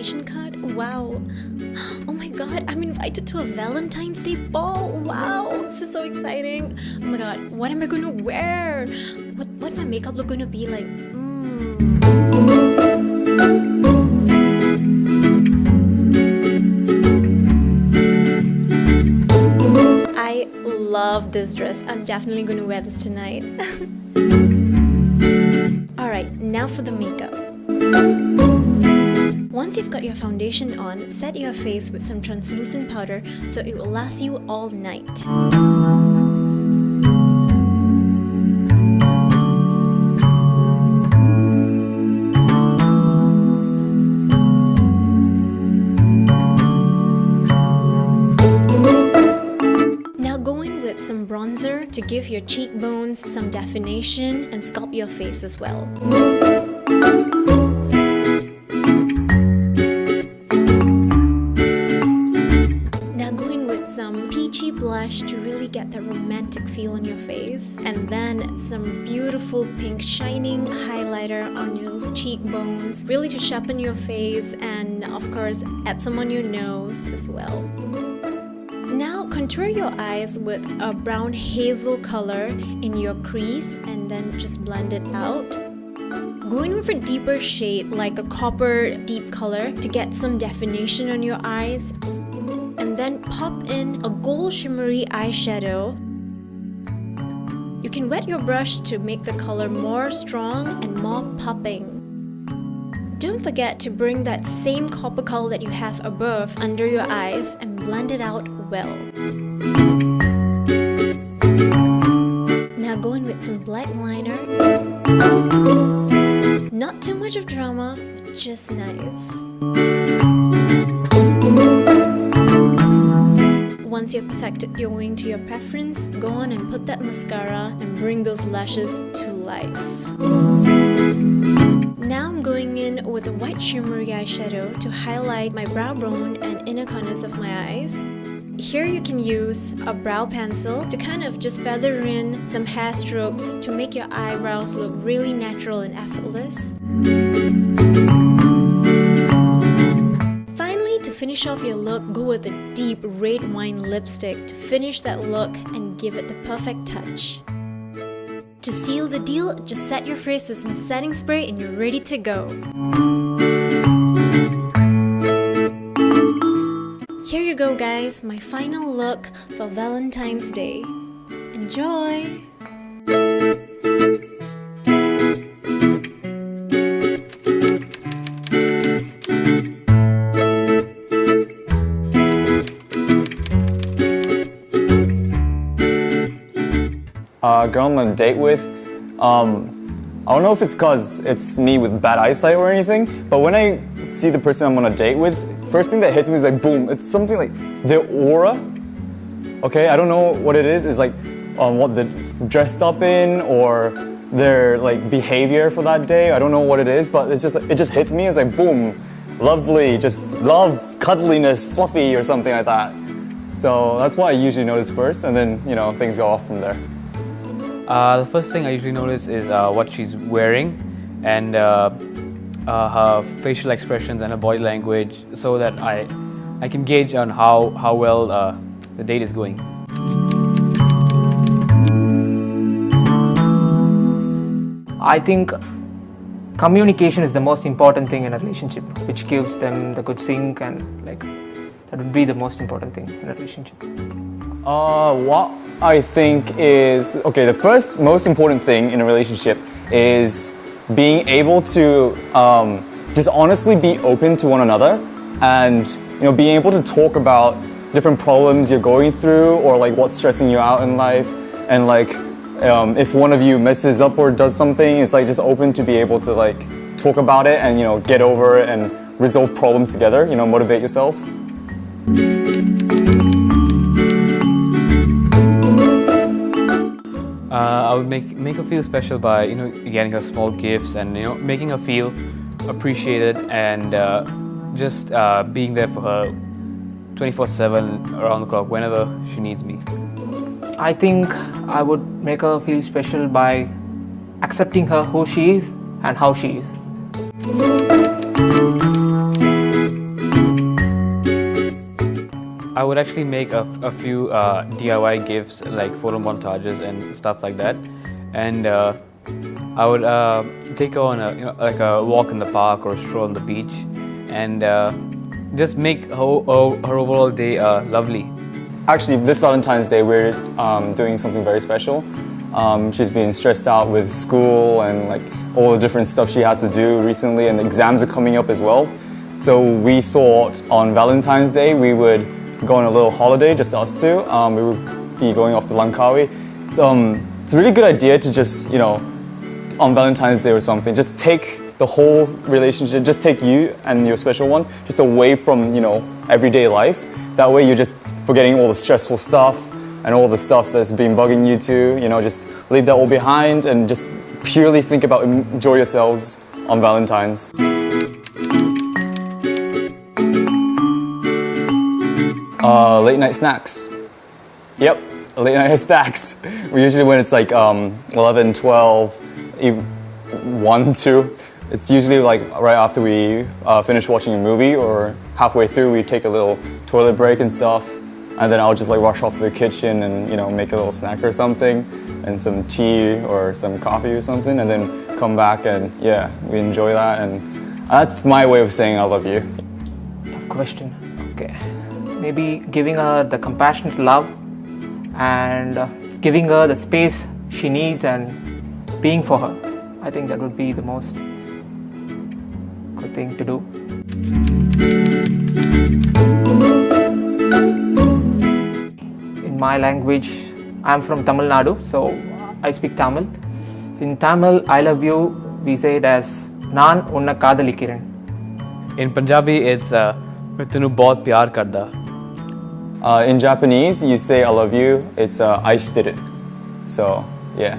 foundation card. Wow. Oh my god, I'm invited to a Valentine's Day ball. Wow, this is so exciting. Oh my god, what am I going to wear? What's my makeup look going to be like? I love this dress. I'm definitely going to wear this tonight. Alright, now for the makeup. Once you've got your foundation on, set your face with some translucent powder so it will last you all night. Now go in with some bronzer to give your cheekbones some definition and sculpt your face as well. Blush to really get that romantic feel on your face, and then some beautiful pink shining highlighter on those cheekbones, really to sharpen your face, and of course add some on your nose as well. Now contour your eyes with a brown hazel color in your crease and then just blend it out. Go in with a deeper shade like a copper deep color to get some definition on your eyes. And then pop in a gold shimmery eyeshadow. You can wet your brush to make the color more strong and more popping. Don't forget to bring that same copper color that you have above under your eyes and blend it out well. Now go in with some black liner. Not too much of drama, just nice. Once you've perfected your wing to your preference, go on and put that mascara and bring those lashes to life. Now I'm going in with a white shimmery eyeshadow to highlight my brow bone and inner corners of my eyes. Here you can use a brow pencil to kind of just feather in some hair strokes to make your eyebrows look really natural and effortless. To finish off your look, go with a deep red wine lipstick to finish that look and give it the perfect touch. To seal the deal, just set your face with some setting spray and you're ready to go. Here you go guys, my final look for Valentine's Day. Enjoy! Girl I'm on a date with, I don't know if it's cause it's me with bad eyesight or anything, but when I see the person I'm on a date with, first thing that hits me is like boom, it's something like their aura. Okay, I don't know what it is like what they're dressed up in or their like behavior for that day. I don't know what it is, but it just hits me. It's like boom, lovely, just love, cuddliness, fluffy or something like that. So that's what I usually notice first, and then things go off from there. The first thing I usually notice is what she's wearing and her facial expressions and her body language, so that I can gauge on how well the date is going. I think communication is the most important thing in a relationship, which gives them the good sync, and that would be the most important thing in a relationship. What I think is, the first most important thing in a relationship is being able to just honestly be open to one another, and being able to talk about different problems you're going through, or like what's stressing you out in life, and if one of you messes up or does something, it's just open to be able to talk about it and get over it and resolve problems together, motivate yourselves. I would make her feel special by getting her small gifts and making her feel appreciated, and just being there for her 24/7 around the clock whenever she needs me. I think I would make her feel special by accepting her who she is and how she is. I would actually make a few DIY gifts like photo montages and stuff like that, and I would take her on a walk in the park or a stroll on the beach, and just make her overall day lovely. Actually, this Valentine's Day we're doing something very special. She's been stressed out with school and like all the different stuff she has to do recently, and exams are coming up as well. So we thought on Valentine's Day we would go on a little holiday, just us two. We would be going off to Langkawi. It's a really good idea to just, on Valentine's Day or something, just take the whole relationship, just take you and your special one just away from, everyday life. That way you're just forgetting all the stressful stuff and all the stuff that's been bugging you too, just leave that all behind and just purely think about enjoy yourselves on Valentine's. Late night snacks. Yep, late night snacks. We usually, when it's like 11, 12, even 1, 2, it's usually like right after we finish watching a movie or halfway through we take a little toilet break and stuff, and then I'll just like rush off to the kitchen and make a little snack or something and some tea or some coffee or something, and then come back and yeah, we enjoy that, and that's my way of saying I love you. Tough question. Okay. Maybe giving her the compassionate love and giving her the space she needs and being for her. I think that would be the most good thing to do. In my language, I'm from Tamil Nadu, so I speak Tamil. In Tamil, I love you, we say it as Naan unna kadalikiren. In Punjabi, it's मैं तेनू बहुत प्यार करदा. In Japanese, you say I love you, it's I did it. So, yeah.